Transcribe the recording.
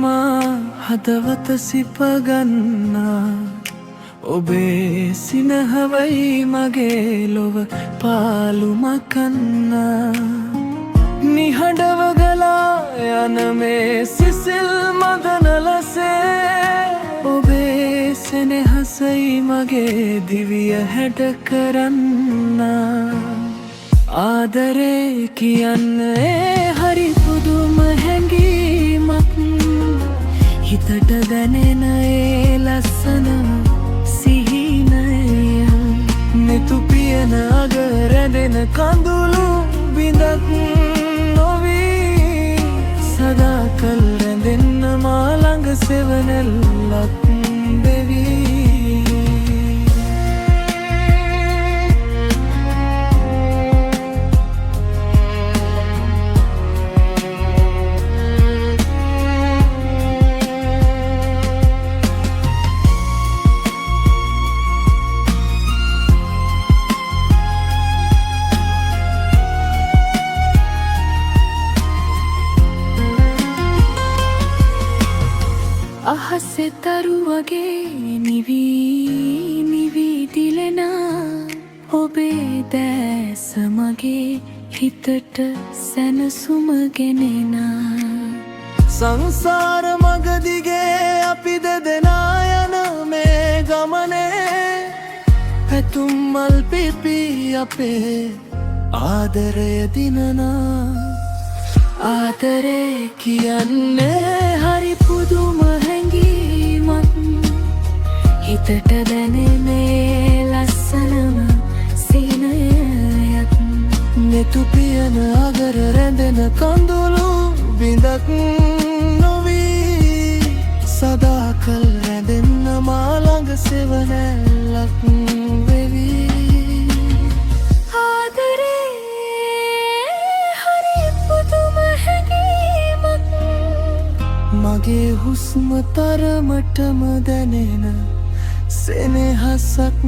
මා හදවත සිපගන්නා ඔබේ සිනහවයි මගේ ලොව පාළුමකන්නා නිහඬව ගලා යන මේ සිසිල් මදනලසේ ඔබේ සෙනෙහසයි මගේ දිවිය හැඩ කරන්නා ආදරේ කියන්නේ හරි පුදුම හැඟීමක් හිතට දැනෙන ඒ ලස්සන සිහිනය නිතු පියන අග රැඳෙන කඳුළු බිඳක් නොවී සදාකල් රැඳෙන්න මා ළඟ සෙවණැල්ලක් වෙවී අහසේ තරු වගේ නිවී නිවී දිලෙනා ඔබේ දැස මගේ හිතට සැනසුම ගෙනෙනා සංසාර මග දිගේ අපි දෙදෙනා යන මේ ගමනේ පැතුම් මල් පිපි අපේ ආදරය දිනනා ආදරේ කියන්නේ හරි පුදුම හිතට දැනෙන්නේ ලස්සනම සිහිනයක් නෙතු පියන අගර රැඳෙන කඳුළු බිඳක් නොවී සදාකල් රැඳෙන්න මා ළඟ සෙවණැල්ලක් වෙවී ආදරේ හරි පුදුම හැඟීමක් මගේ හුස්ම තරමටම දැනෙන සෙනෙහසක්